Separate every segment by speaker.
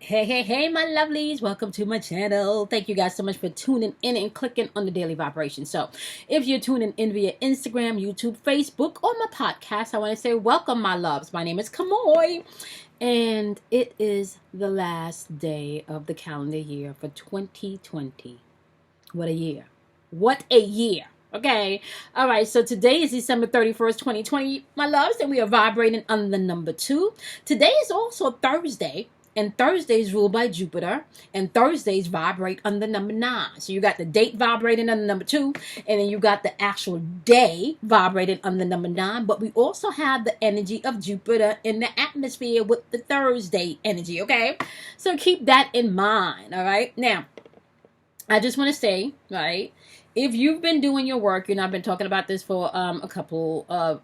Speaker 1: Hey, my lovelies. Welcome to my channel. Thank you guys so much for tuning in and clicking on the daily vibration. So, if you're tuning in via Instagram, YouTube, Facebook, or my podcast, I want to say welcome, my loves. My name is Cosmo, and it is the last day of the calendar year for 2020. What a year. What a year. Okay. All right. So today is December 31st, 2020, my loves, and we are vibrating on the number 2. Today is also Thursday. And Thursdays ruled by Jupiter, and Thursdays vibrate on the number 9. So you got the date vibrating on the number 2, and then you got the actual day vibrating on the number 9. But we also have the energy of Jupiter in the atmosphere with the Thursday energy, okay? So keep that in mind, all right? Now, I just want to say, right, if you've been doing your work, I've been talking about this for a couple of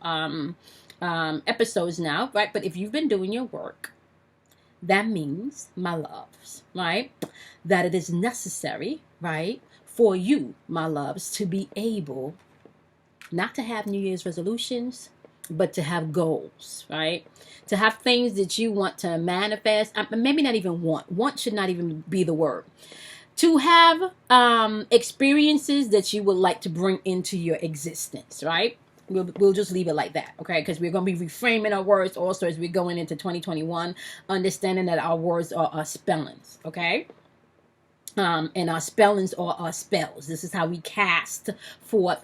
Speaker 1: episodes now, right? But if you've been doing your work, that means, my loves, right, that it is necessary, right, for you, my loves, to be able not to have New Year's resolutions, but to have goals, right? To have things that you want to manifest. Maybe not even want. Want should not even be the word. To have experiences that you would like to bring into your existence, right? We'll just leave it like that, okay? Because we're going to be reframing our words also as we're going into 2021, understanding that our words are our spellings, okay? And our spellings are our spells. This is how we cast forth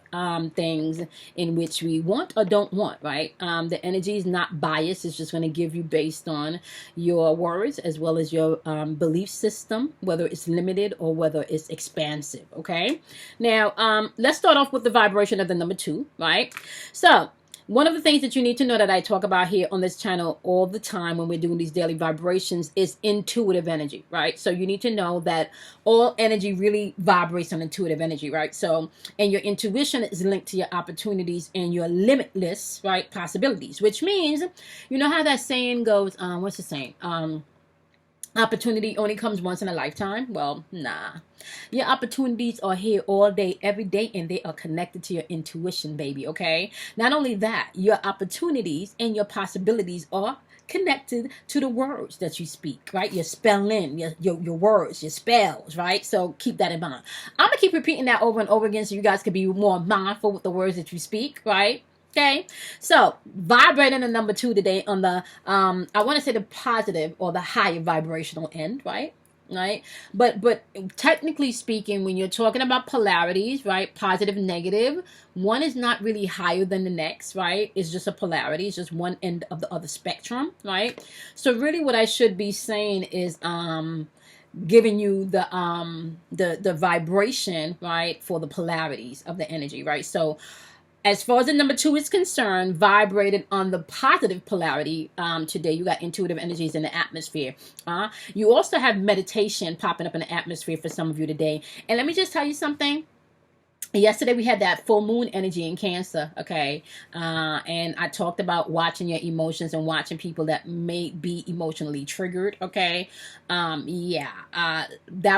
Speaker 1: things in which we want or don't want, right? The energy is not biased. It's just going to give you based on your words as well as your belief system, whether it's limited or whether it's expansive, okay? Now, let's start off with the vibration of the number 2, right? So, one of the things that you need to know that I talk about here on this channel all the time when we're doing these daily vibrations is intuitive energy, right? So you need to know that all energy really vibrates on intuitive energy, right? So, and your intuition is linked to your opportunities and your limitless, right, possibilities, which means, you know how that saying goes, what's the saying? Opportunity only comes once in a lifetime. Well, nah. Your opportunities are here all day, every day, and they are connected to your intuition, baby, okay? Not only that, your opportunities and your possibilities are connected to the words that you speak, right? Your spelling, your words, your spells, right? So keep that in mind. I'm going to keep repeating that over and over again so you guys can be more mindful with the words that you speak, right? Okay, so vibrating the number 2 today on the I want to say the positive or the higher vibrational end, right? Right, but technically speaking, when you're talking about polarities, right, positive, negative, one is not really higher than the next, right? It's just a polarity. It's just one end of the other spectrum, right? So really, what I should be saying is giving you the vibration, right, for the polarities of the energy, right? So as far as the number 2 is concerned, vibrated on the positive polarity today. You got intuitive energies in the atmosphere. You also have meditation popping up in the atmosphere for some of you today. And let me just tell you something. Yesterday we had that full moon energy in Cancer, okay? And I talked about watching your emotions and watching people that may be emotionally triggered, okay? That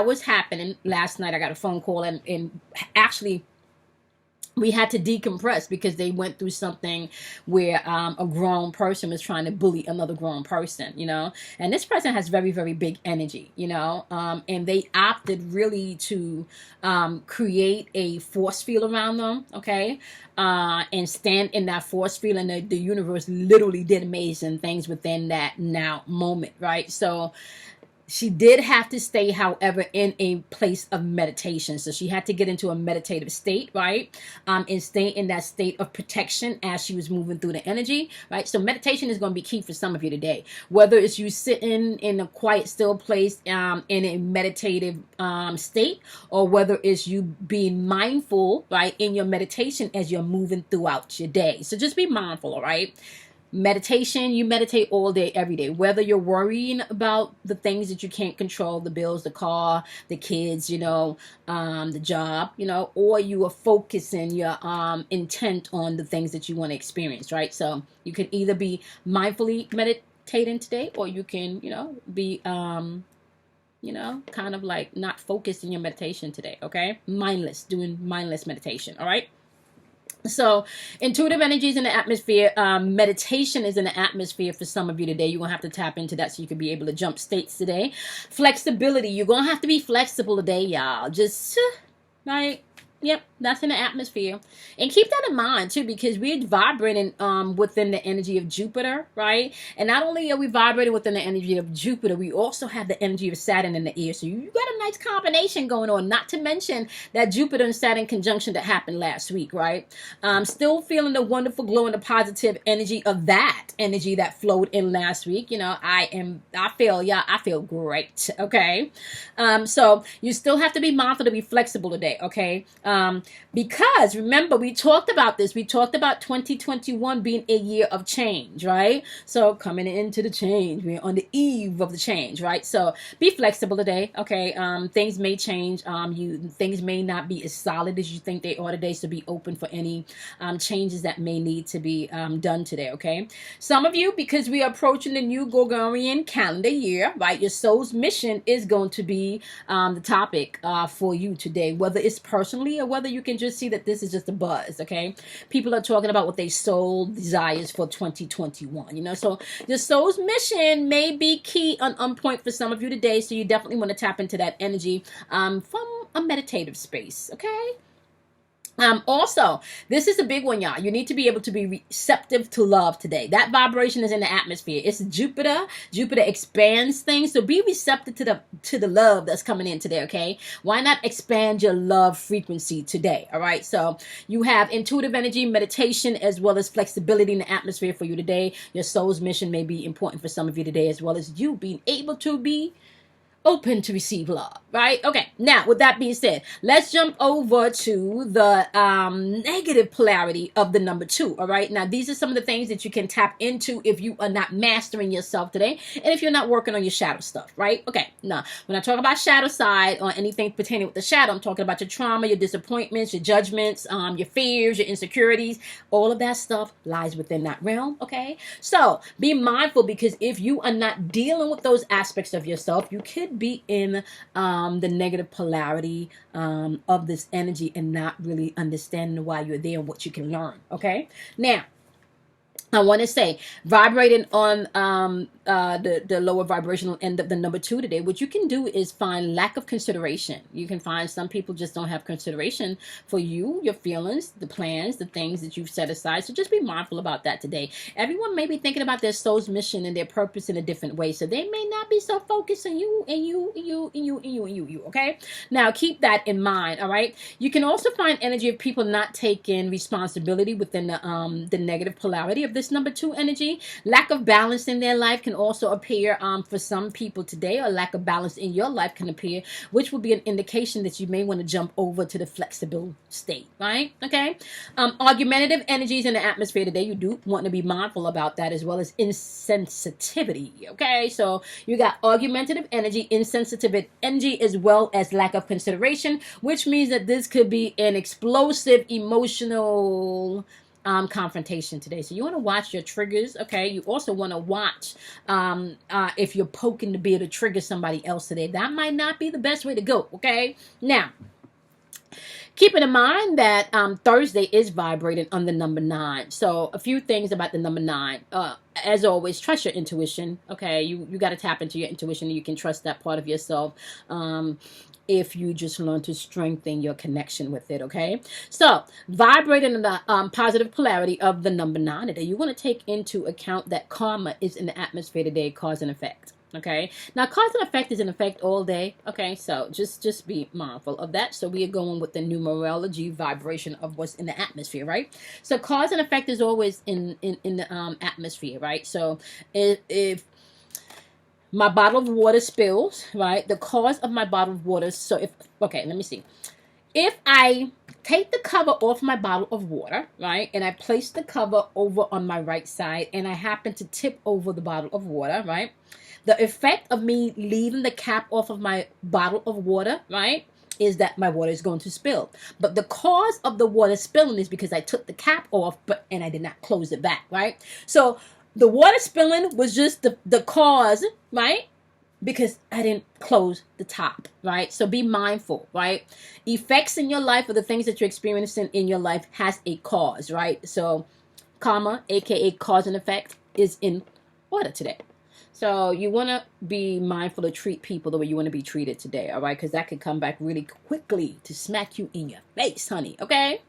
Speaker 1: was happening last night. I got a phone call and actually we had to decompress because they went through something where a grown person was trying to bully another grown person, and this person has very, very big energy, and they opted really to create a force field around them, okay, and stand in that force field, and the universe literally did amazing things within that now moment, right? So she did have to stay, however, in a place of meditation. So she had to get into a meditative state, right? And stay in that state of protection as she was moving through the energy, right? So meditation is going to be key for some of you today. Whether it's you sitting in a quiet, still place in a meditative state, or whether it's you being mindful, right, in your meditation as you're moving throughout your day. So just be mindful, all right? Meditation, you meditate all day, every day, whether you're worrying about the things that you can't control, the bills, the car, the kids, the job, or you are focusing your intent on the things that you want to experience, right? So you can either be mindfully meditating today, or you can, be kind of like not focused in your meditation today, okay? Doing mindless meditation, all right? So intuitive energies in the atmosphere, meditation is in the atmosphere for some of you today. You're going to have to tap into that so you can be able to jump states today. Flexibility. You're going to have to be flexible today, y'all. Just, right? Yep, that's in the atmosphere. And keep that in mind too, because we're vibrating within the energy of Jupiter, right? And not only are we vibrating within the energy of Jupiter, we also have the energy of Saturn in the air. So you got a nice combination going on, not to mention that Jupiter and Saturn conjunction that happened last week, right? Still feeling the wonderful glow and the positive energy of that energy that flowed in last week. You know, I feel great, okay? So you still have to be mindful to be flexible today, okay? Because remember, we talked about this. We talked about 2021 being a year of change, right? So coming into the change, we're on the eve of the change, right? So be flexible today, okay? Things may change. Things may not be as solid as you think they are today. So be open for any changes that may need to be done today, okay? Some of you, because we are approaching the new Gregorian calendar year, right? Your soul's mission is going to be the topic for you today, whether it's personally or whether you can just see that this is just a buzz, okay? People are talking about what their soul desires for 2021, you know? So your soul's mission may be key on point for some of you today, so you definitely want to tap into that energy from a meditative space, okay? Also, this is a big one, y'all. You need to be able to be receptive to love today. That vibration is in the atmosphere. It's Jupiter. Jupiter expands things. So be receptive to the love that's coming in today, okay? Why not expand your love frequency today, all right? So you have intuitive energy, meditation, as well as flexibility in the atmosphere for you today. Your soul's mission may be important for some of you today, as well as you being able to be open to receive love, right? Okay, now with that being said, let's jump over to the negative polarity of the number 2. All right, now these are some of the things that you can tap into if you are not mastering yourself today, and if you're not working on your shadow stuff, right? Okay, now when I talk about shadow side or anything pertaining with the shadow, I'm talking about your trauma, your disappointments, your judgments, your fears, your insecurities. All of that stuff lies within that realm. Okay, so be mindful, because if you are not dealing with those aspects of yourself, you could be in the negative polarity of this energy and not really understanding why you're there and what you can learn. Okay, now I want to say, vibrating on the lower vibrational end of the number 2 today, what you can do is find lack of consideration. You can find some people just don't have consideration for you, your feelings, the plans, the things that you've set aside. So just be mindful about that today. Everyone may be thinking about their soul's mission and their purpose in a different way. So they may not be so focused on you and you, okay? Now keep that in mind, all right? You can also find energy of people not taking responsibility within the negative polarity of this number 2 energy. Lack of balance in their life can also appear for some people today, or lack of balance in your life can appear, which will be an indication that you may want to jump over to the flexible state, right? Okay. Argumentative energies in the atmosphere today, you do want to be mindful about that, as well as insensitivity. Okay, so you got argumentative energy, insensitive energy, as well as lack of consideration, which means that this could be an explosive emotional confrontation today. So you want to watch your triggers, okay? You also want to watch if you're poking to be able to trigger somebody else today. That might not be the best way to go, okay? Now, keeping in mind that Thursday is vibrating on the number 9. So a few things about the number 9. As always, trust your intuition, okay? You got to tap into your intuition, and you can trust that part of yourself. If you just learn to strengthen your connection with it, okay? So, vibrating in the positive polarity of the number 9 today, you want to take into account that karma is in the atmosphere today, cause and effect, okay? Now, cause and effect is in effect all day, okay? So, just be mindful of that. So, we are going with the numerology vibration of what's in the atmosphere, right? So, cause and effect is always in the atmosphere, right? So, if my bottle of water spills, right? The cause of my bottle of water. So let me see. If I take the cover off my bottle of water, right? And I place the cover over on my right side, and I happen to tip over the bottle of water, right? The effect of me leaving the cap off of my bottle of water, right, is that my water is going to spill. But the cause of the water spilling is because I took the cap off, and I did not close it back, right? So the water spilling was just the cause, right? because I didn't close the top, right? So be mindful, right? Effects in your life or the things that you're experiencing in your life has a cause, right? So karma, aka cause and effect, is in order today. So you want to be mindful to treat people the way you want to be treated today, all right? Because that could come back really quickly to smack you in your face, honey, okay?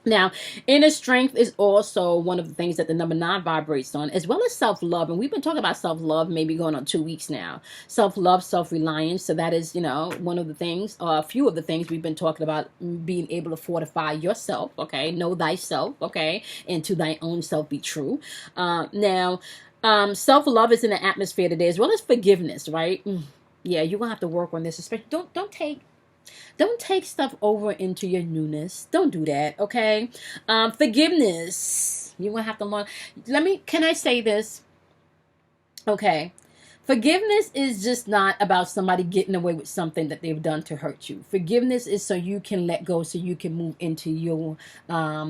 Speaker 1: Now, inner strength is also one of the things that the number 9 vibrates on, as well as self-love. And we've been talking about self-love maybe going on 2 weeks now. Self-love, self-reliance. So that is, one of the things, a few of the things we've been talking about, being able to fortify yourself, okay? Know thyself, okay? And to thy own self be true. Now, self-love is in the atmosphere today, as well as forgiveness, right? Yeah, you're going to have to work on this. Especially, don't take stuff over into your newness. Don't do that, okay? Forgiveness. You're going to have to learn. Can I say this? Okay. Forgiveness is just not about somebody getting away with something that they've done to hurt you. Forgiveness is so you can let go, so you can move into your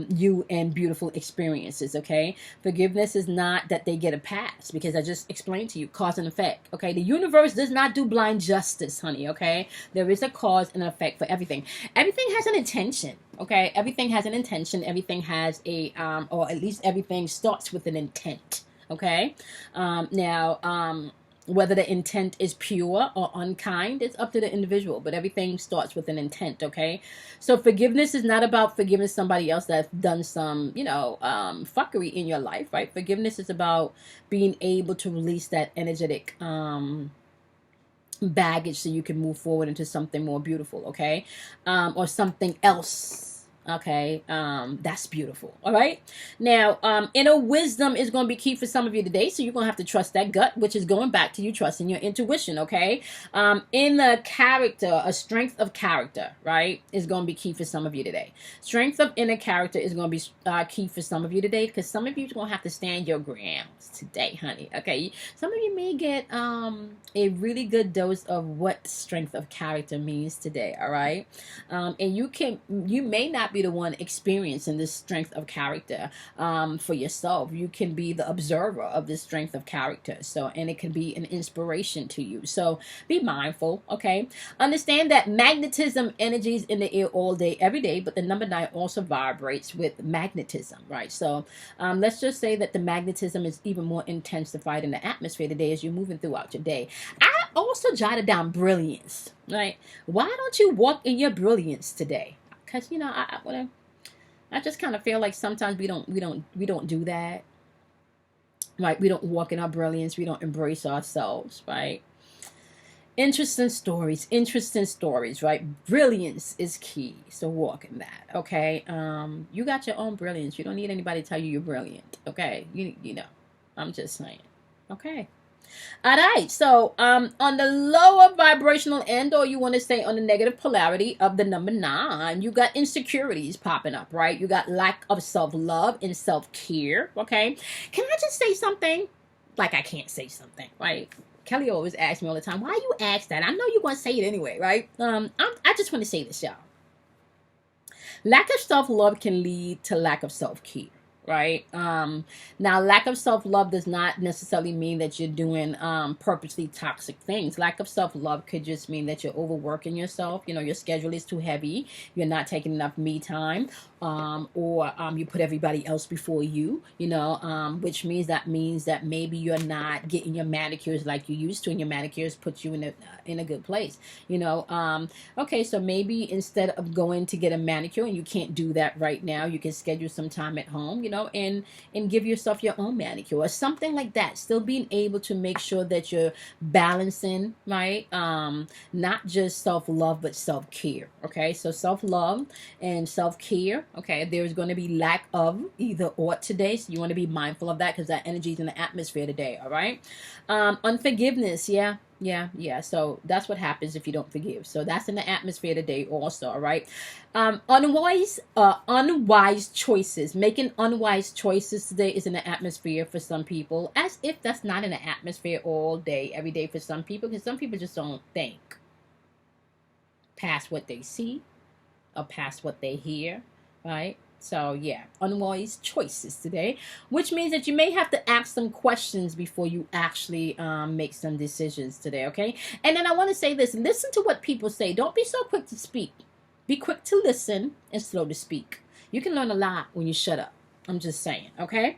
Speaker 1: you and beautiful experiences, okay? Forgiveness is not that they get a pass, because I just explained to you, cause and effect, okay? The universe does not do blind justice, honey, okay? There is a cause and effect for everything. Everything has an intention, okay? Everything has an intention. Everything has a, or at least everything starts with an intent, okay? Whether the intent is pure or unkind, it's up to the individual, but everything starts with an intent, okay? So forgiveness is not about forgiving somebody else that's done some, fuckery in your life, right? Forgiveness is about being able to release that energetic baggage so you can move forward into something more beautiful, okay? Or something else. Okay, that's beautiful. All right. Now, inner wisdom is going to be key for some of you today. So you're going to have to trust that gut, which is going back to you trusting your intuition. Okay. In the character, a strength of character, right, is going to be key for some of you today. Strength of inner character is going to be key for some of you today, because some of you are going to have to stand your grounds today, honey. Okay. Some of you may get a really good dose of what strength of character means today. All right. And you may not be the one experiencing this strength of character for yourself. You can be the observer of this strength of character. So, and it can be an inspiration to you. So be mindful, okay? Understand that magnetism energy is in the air all day, every day, but the number 9 also vibrates with magnetism, right? So let's just say that the magnetism is even more intensified in the atmosphere today as you're moving throughout your day. I also jotted down brilliance, right? Why don't you walk in your brilliance today? Because I just kind of feel like sometimes we don't do that, right? We don't walk in our brilliance. We don't embrace ourselves, right? Interesting stories, right? Brilliance is key. So walk in that, okay? You got your own brilliance. You don't need anybody to tell you you're brilliant, okay? You know, I'm just saying, okay? All right, so on the lower vibrational end, or you want to say on the negative polarity of the number 9, you got insecurities popping up, right? You got lack of self-love and self-care, okay? Can I just say something? Like I can't say something, right? Kelly always asks me all the time, why you ask that? I know you're going to say it anyway, right? I just want to say this, y'all. Lack of self-love can lead to lack of self-care, right? Now, lack of self-love does not necessarily mean that you're doing purposely toxic things. Lack of self-love could just mean that you're overworking yourself. Your schedule is too heavy. You're not taking enough me time, or you put everybody else before you, which means that maybe you're not getting your manicures like you used to, and your manicures put you in a good place. Okay, so maybe instead of going to get a manicure, and you can't do that right now, you can schedule some time at home, and give yourself your own manicure or something like that. Still being able to make sure that you're balancing, right? Not just self-love, but self-care. Okay, so self-love and self-care. Okay, there's going to be lack of either or today, so you want to be mindful of that, because that energy is in the atmosphere today. All right. Unforgiveness. Yeah. So that's what happens if you don't forgive. So that's in the atmosphere today also, all right? Unwise choices. Making unwise choices today is in the atmosphere for some people, as if that's not in the atmosphere all day, every day for some people, because some people just don't think past what they see or past what they hear, right? So yeah, unwise choices today, which means that you may have to ask some questions before you actually make some decisions today, okay? And then I want to say this, listen to what people say. Don't be so quick to speak. Be quick to listen and slow to speak. You can learn a lot when you shut up. I'm just saying, okay?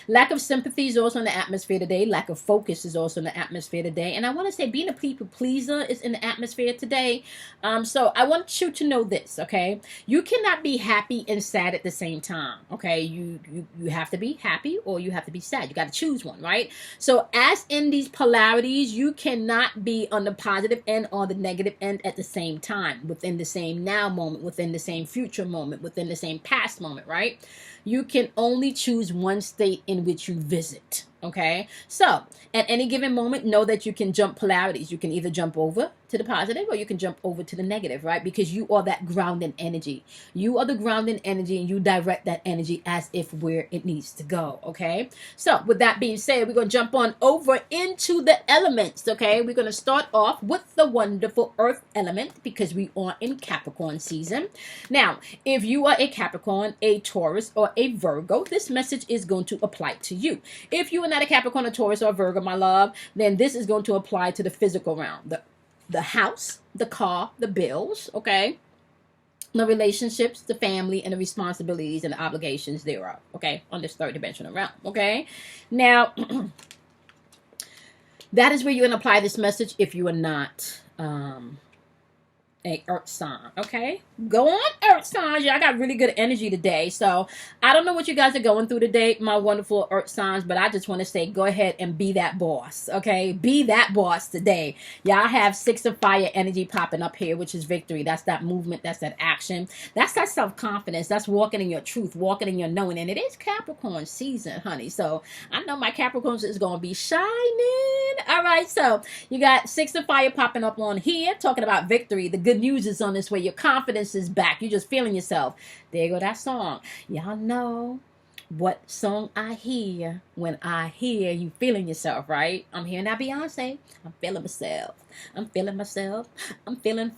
Speaker 1: Lack of sympathy is also in the atmosphere today. Lack of focus is also in the atmosphere today. And I want to say being a people pleaser is in the atmosphere today. So I want you to know this, okay? You cannot be happy and sad at the same time, okay? You have to be happy or you have to be sad. You got to choose one, right? So as in these polarities, you cannot be on the positive end or the negative end at the same time, within the same now moment, within the same future moment, within the same past moment, right? You can only choose one state in which you visit. Okay, so at any given moment, know that you can jump polarities. You can either jump over to the positive or you can jump over to the negative, right? Because you are that grounding energy. You are the grounding energy and you direct that energy as if where it needs to go. Okay, so with that being said, we're going to jump on over into the elements. Okay, we're going to start off with the wonderful earth element because we are in Capricorn season. Now, if you are a Capricorn, a Taurus, or a Virgo, this message is going to apply to you. If you are not a Capricorn, a Taurus, or a Virgo, my love, then this is going to apply to the physical realm, the house, the car, the bills, okay, the relationships, the family, and the responsibilities and the obligations thereof, okay, on this third dimensional realm, okay. Now, that is where you're going to apply this message if you are not a earth sign, okay? Go on, earth signs. Y'all got really good energy today. So I don't know what you guys are going through today, my wonderful earth signs, but I just want to say go ahead and be that boss, okay? Be that boss today. Y'all have 6 of fire energy popping up here, which is victory. That's that movement. That's that action. That's that self-confidence. That's walking in your truth, walking in your knowing. And it is Capricorn season, honey. So I know my Capricorns is going to be shining. All right, so you got 6 of fire popping up on here, talking about victory. The good news is on this way. Your confidence is back. You're just feeling yourself. There you go, that song. Y'all know what song I hear when I hear you feeling yourself, right? I'm hearing that Beyonce. I'm feeling myself. I'm feeling myself. I'm feeling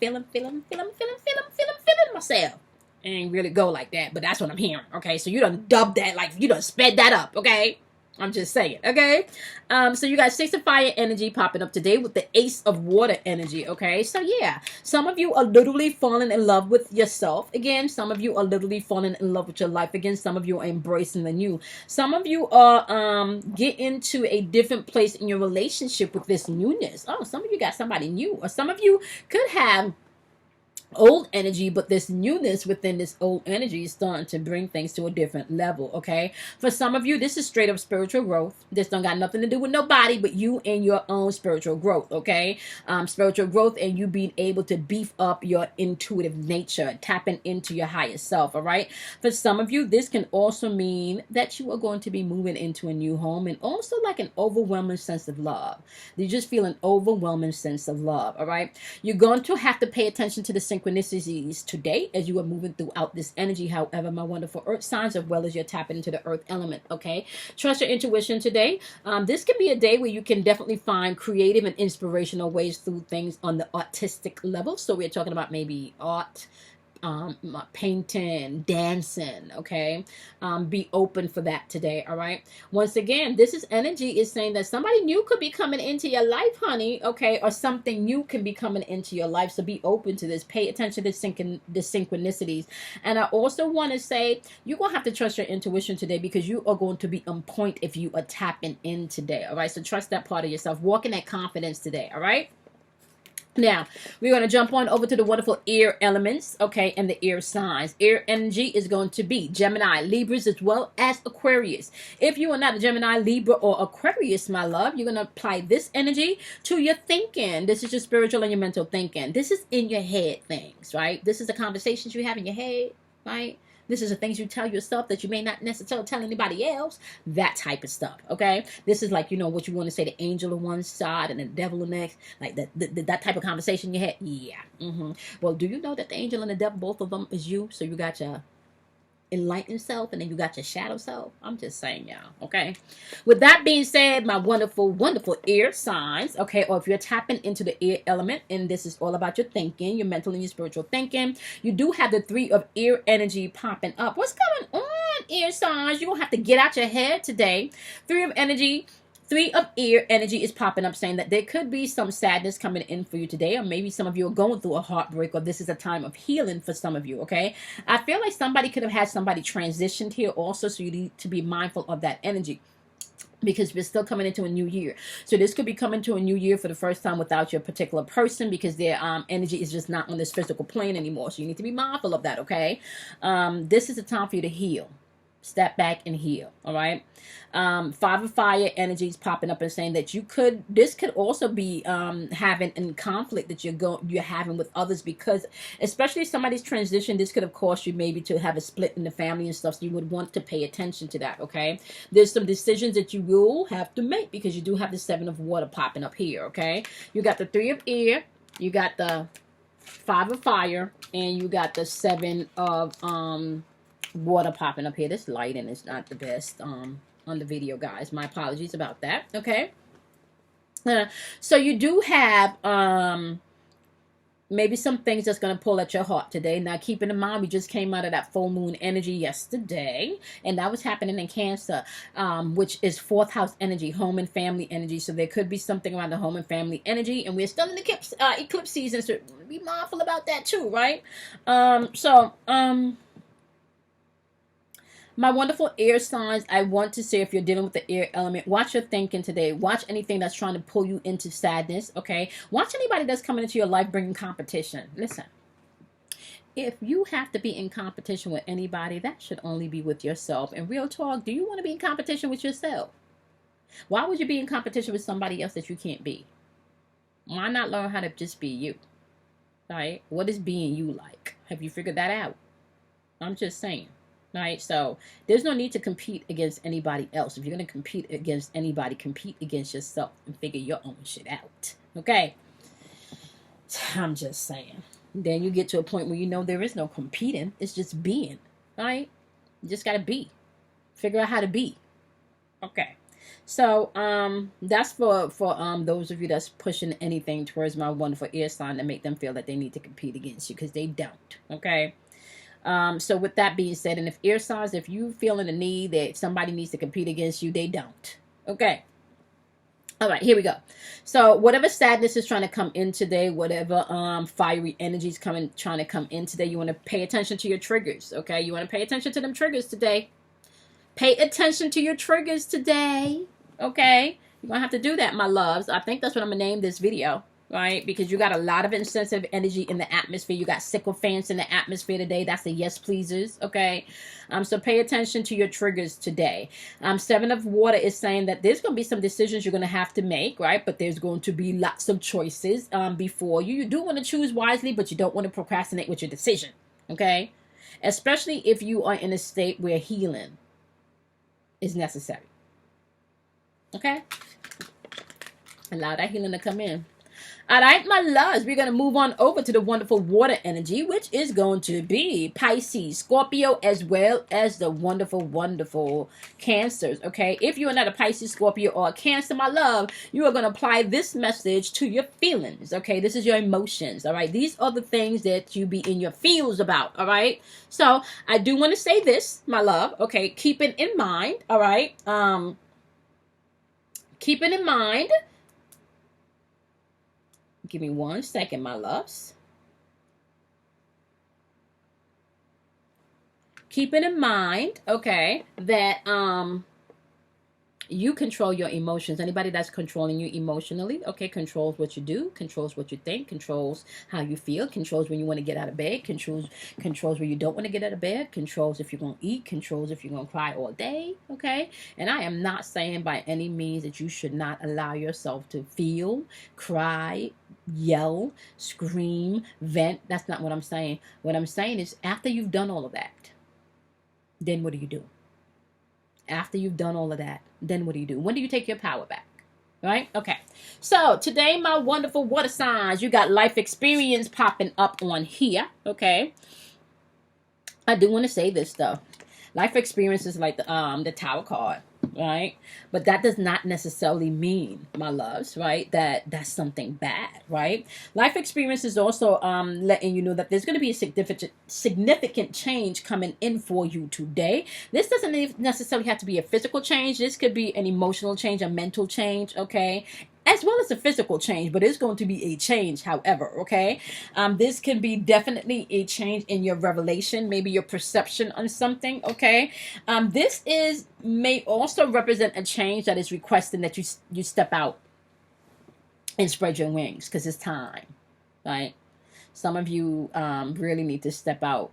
Speaker 1: myself. It ain't really go like that, but that's what I'm hearing, okay? So you done dubbed that, like you done sped that up, okay? I'm just saying, okay? So you got 6 of fire energy popping up today with the ace of water energy, okay? So yeah, some of you are literally falling in love with yourself. Again, some of you are literally falling in love with your life. Again, some of you are embracing the new. Some of you are getting to a different place in your relationship with this newness. Oh, some of you got somebody new. Or some of you could have old energy, but this newness within this old energy is starting to bring things to a different level, okay? For some of you, this is straight up spiritual growth. This don't got nothing to do with nobody but you and your own spiritual growth, okay? Spiritual growth and you being able to beef up your intuitive nature, tapping into your higher self, all right? For some of you, this can also mean that you are going to be moving into a new home and also like an overwhelming sense of love. You just feel an overwhelming sense of love, all right? You're going to have to pay attention to the synchronicities today as you are moving throughout this energy. However, my wonderful earth signs, as well as you're tapping into the earth element, okay? Trust your intuition today. This can be a day where you can definitely find creative and inspirational ways through things on the artistic level. So we're talking about maybe art, painting, dancing, okay? Be open for that today, all right? Once again, this is energy is saying that somebody new could be coming into your life, honey, okay? Or something new can be coming into your life, so be open to this. Pay attention to the synchronicities. And I also want to say, you're going to have to trust your intuition today because you are going to be on point if you are tapping in today, all right? So trust that part of yourself. Walk in that confidence today, all right? Now, we're going to jump on over to the wonderful air elements, okay, and the air signs. Air energy is going to be Gemini, Libras, as well as Aquarius. If you are not a Gemini, Libra, or Aquarius, my love, you're going to apply this energy to your thinking. This is your spiritual and your mental thinking. This is in your head things, right? This is the conversations you have in your head, right? This is the things you tell yourself that you may not necessarily tell anybody else. That type of stuff, okay? This is like, you know, what you want to say, the angel on one side and the devil on the next. Like that type of conversation you had. Yeah. Well, do you know that the angel and the devil, both of them is you? So you got your enlightened self, and then you got your shadow self. I'm just saying, y'all. Okay. With that being said, my wonderful, wonderful air signs. Okay. Or if you're tapping into the air element, and this is all about your thinking, your mental and your spiritual thinking, you do have the 3 of air energy popping up. What's going on, air signs? You're going to have to get out your head today. 3 of energy. 3 of air energy is popping up, saying that there could be some sadness coming in for you today, or maybe some of you are going through a heartbreak, or this is a time of healing for some of you, okay? I feel like somebody could have had somebody transitioned here also, so you need to be mindful of that energy, because we're still coming into a new year. So this could be coming to a new year for the first time without your particular person, because their energy is just not on this physical plane anymore. So you need to be mindful of that, okay? This is a time for you to heal. Step back and heal. All right. 5 of fire energy is popping up and saying that this could also be having in conflict that you're having with others, because especially if somebody's transition, this could have caused you maybe to have a split in the family and stuff. So you would want to pay attention to that. Okay. There's some decisions that you will have to make, because you do have the 7 of water popping up here. Okay. You got the 3 of air, you got the 5 of fire, and you got the 7 of water popping up here. This lighting is not the best on the video, guys. My apologies about that. Okay. So you do have maybe some things that's going to pull at your heart today. Now, keeping in mind, we just came out of that full moon energy yesterday, and that was happening in Cancer, which is 4th house energy, home and family energy. So there could be something around the home and family energy, and we're still in the eclipse season, so be mindful about that too, right? My wonderful air signs, I want to say, if you're dealing with the air element, watch your thinking today. Watch anything that's trying to pull you into sadness, okay? Watch anybody that's coming into your life bringing competition. Listen, if you have to be in competition with anybody, that should only be with yourself. And real talk, do you want to be in competition with yourself? Why would you be in competition with somebody else that you can't be? Why not learn how to just be you, right? What is being you like? Have you figured that out? I'm just saying. Right, so there's no need to compete against anybody else. If you're going to compete against anybody, compete against yourself and figure your own shit out. Okay, I'm just saying. Then you get to a point where you know there is no competing. It's just being. Right, you just got to be. Figure out how to be. Okay, so that's for those of you that's pushing anything towards my wonderful air sign to make them feel that they need to compete against you, because they don't. Okay. So with that being said, and if air signs, if you feeling the need that somebody needs to compete against you, they don't. Okay. All right, here we go. So whatever sadness is trying to come in today, whatever fiery energy is trying to come in today, you want to pay attention to your triggers. Okay. You want to pay attention to them triggers today. Pay attention to your triggers today. Okay. You're going to have to do that, my loves. I think that's what I'm going to name this video. Right? Because you got a lot of insensitive energy in the atmosphere. You got sycophants in the atmosphere today. That's the yes pleasers. Okay. So pay attention to your triggers today. 7 of water is saying that there's going to be some decisions you're going to have to make, right? But there's going to be lots of choices before you. You do want to choose wisely, but you don't want to procrastinate with your decision. Okay. Especially if you are in a state where healing is necessary. Okay. Allow that healing to come in. All right, my loves, we're going to move on over to the wonderful water energy, which is going to be Pisces, Scorpio, as well as the wonderful, wonderful Cancers, okay? If you're not a Pisces, Scorpio, or a Cancer, my love, you are going to apply this message to your feelings, okay? This is your emotions, all right? These are the things that you be in your feels about, all right? So I do want to say this, my love, okay? Keep it in mind, all right? Keep it in mind. Give me 1 second, my loves. Keep it in mind, okay, that you control your emotions. Anybody that's controlling you emotionally, okay, controls what you do, controls what you think, controls how you feel, controls when you want to get out of bed, controls when you don't want to get out of bed, controls if you're going to eat, controls if you're going to cry all day, okay? And I am not saying by any means that you should not allow yourself to feel, cry, yell, scream, vent. That's not what I'm saying. What I'm saying is, after you've done all of that, then what do you do? After you've done all of that, then what do you do? When do you take your power back? Right? Okay. So today, my wonderful water signs, you got life experience popping up on here. Okay. I do want to say this though. Life experience is like the Tower card, right? But that does not necessarily mean, my loves, right, that that's something bad, right? Life experience is also letting you know that there's going to be a significant change coming in for you today. This doesn't necessarily have to be a physical change. This could be an emotional change, a mental change, okay? As well as a physical change, but it's going to be a change, however, okay? This can be definitely a change in your revelation, maybe your perception on something, okay? This may also represent a change that is requesting that you step out and spread your wings, because it's time, right? Some of you really need to step out,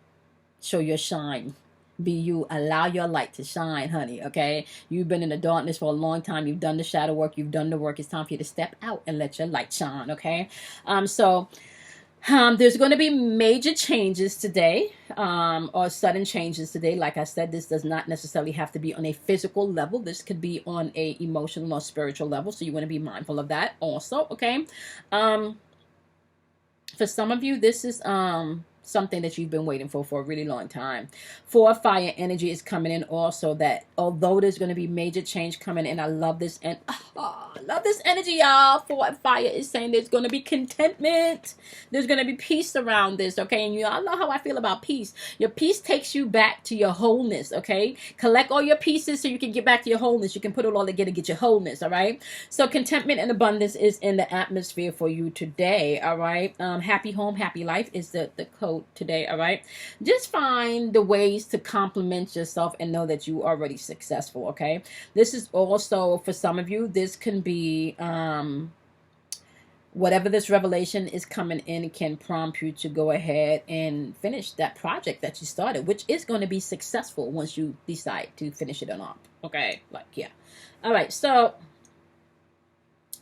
Speaker 1: show your shine. Be you, allow your light to shine, honey, okay? You've been in the darkness for a long time. You've done the shadow work. You've done the work. It's time for you to step out and let your light shine, okay? There's going to be major changes today, or sudden changes today. Like I said, this does not necessarily have to be on a physical level. This could be on a emotional or spiritual level. So you want to be mindful of that also, okay? For some of you, this is something that you've been waiting for a really long time. 4 fire energy is coming in also, that although there's going to be major change coming in, I love this, and I love this energy, y'all. 4 fire is saying there's going to be contentment. There's going to be peace around this, okay? And you all know how I feel about peace. Your peace takes you back to your wholeness, okay? Collect all your pieces so you can get back to your wholeness. You can put it all together, get your wholeness, all right? So contentment and abundance is in the atmosphere for you today, all right? Happy home, happy life is the code today, all right? Just find the ways to compliment yourself and know that you are already successful, okay? This is also, for some of you, this can be whatever this revelation is coming in can prompt you to go ahead and finish that project that you started, which is going to be successful once you decide to finish it or not, okay? Like, yeah. All right, so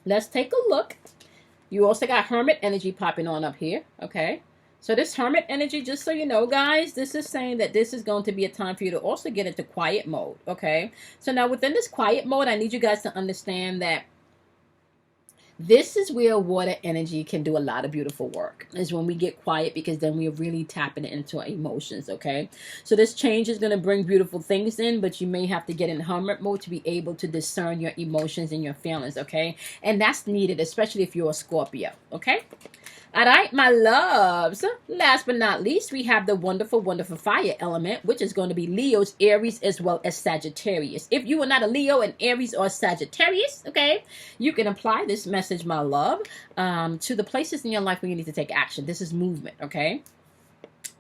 Speaker 1: let's take a look. You also got Hermit energy popping on up here, okay? So this Hermit energy, just so you know, guys, this is saying that this is going to be a time for you to also get into quiet mode, okay? So now within this quiet mode, I need you guys to understand that this is where water energy can do a lot of beautiful work, is when we get quiet, because then we're really tapping into our emotions, okay? So this change is going to bring beautiful things in, but you may have to get in hermit mode to be able to discern your emotions and your feelings, okay? And that's needed, especially if you're a Scorpio, okay? All right, my loves. Last but not least, we have the wonderful, wonderful fire element, which is going to be Leos, Aries, as well as Sagittarius. If you are not a Leo, an Aries, or Sagittarius, okay, you can apply this message, my love, to the places in your life where you need to take action. This is movement, okay?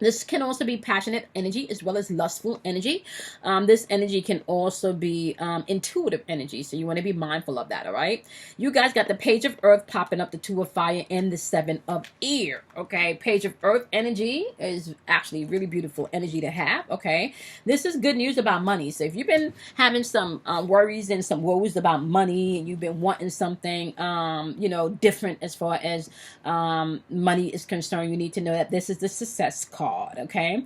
Speaker 1: This can also be passionate energy as well as lustful energy. This energy can also be intuitive energy. So you want to be mindful of that, all right? You guys got the Page of Earth popping up, the 2 of Fire, and the 7 of Air, okay? Page of Earth energy is actually really beautiful energy to have, okay? This is good news about money. So if you've been having some worries and some woes about money, and you've been wanting something, you know, different as far as money is concerned, you need to know that this is the success card. Okay,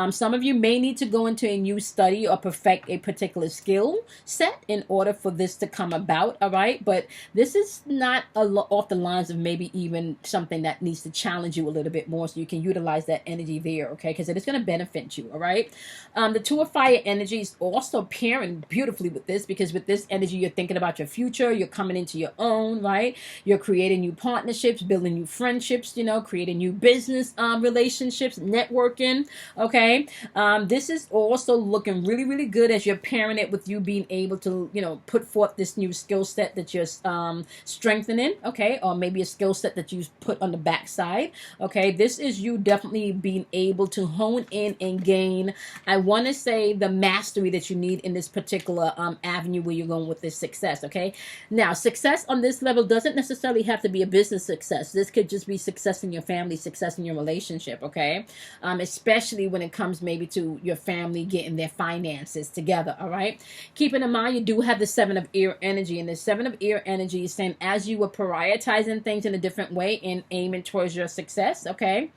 Speaker 1: some of you may need to go into a new study or perfect a particular skill set in order for this to come about, all right? But this is not off the lines of maybe even something that needs to challenge you a little bit more, so you can utilize that energy there, okay? Because it is going to benefit you, all right? The 2 of Fire energy is also pairing beautifully with this, because with this energy, you're thinking about your future, you're coming into your own, right? You're creating new partnerships, building new friendships, you know, creating new business relationships, networking, okay? This is also looking really, really good as you're pairing it with you being able to, you know, put forth this new skill set that you're strengthening, okay? Or maybe a skill set that you put on the backside, okay? This is you definitely being able to hone in and gain, I want to say, the mastery that you need in this particular avenue where you're going with this success, okay? Now, success on this level doesn't necessarily have to be a business success. This could just be success in your family, success in your relationship, okay? Especially when it comes maybe to your family getting their finances together, all right? Keeping in mind, you do have the 7 of Air energy, and the 7 of Air energy is saying as you were prioritizing things in a different way and aiming towards your success, okay?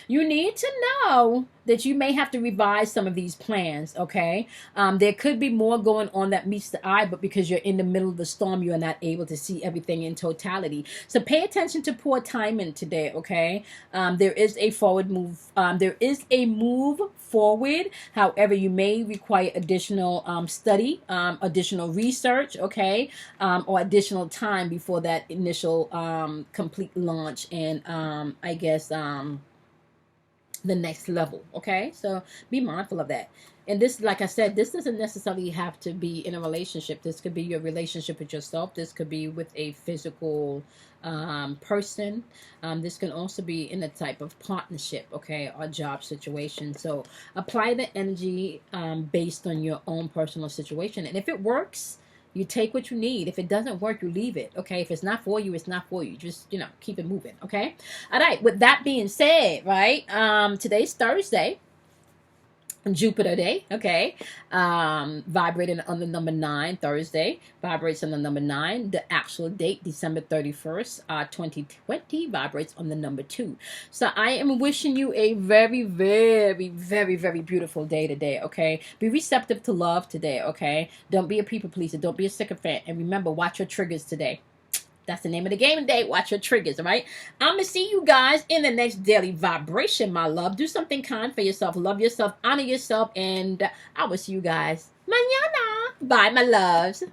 Speaker 1: You need to know that you may have to revise some of these plans, okay? There could be more going on that meets the eye, but because you're in the middle of the storm, you are not able to see everything in totality. So pay attention to poor timing today, okay? There is a forward move. There is a move forward. However, you may require additional study, additional research, okay? Or additional time before that initial complete launch and I guess the next level, okay? So be mindful of that. And this, like I said, this doesn't necessarily have to be in a relationship. This could be your relationship with yourself. This could be with a physical person. This can also be in a type of partnership, okay, or job situation. So apply the energy based on your own personal situation. And if it works, you take what you need. If it doesn't work, you leave it. Okay. If it's not for you, it's not for you. Just, keep it moving. Okay. All right. With that being said, right. Today's Thursday. Jupiter day, okay, vibrating on the number 9. Thursday vibrates on the number 9. The actual date, December 31st, 2020, vibrates on the number 2. So I am wishing you a very, very, very, very beautiful day today, okay? Be receptive to love today, okay? Don't be a people pleaser. Don't be a sycophant. And remember, watch your triggers today. That's the name of the game today. Watch your triggers, all right? I'm going to see you guys in the next daily vibration, my love. Do something kind for yourself. Love yourself. Honor yourself. And I will see you guys mañana. Bye, my loves.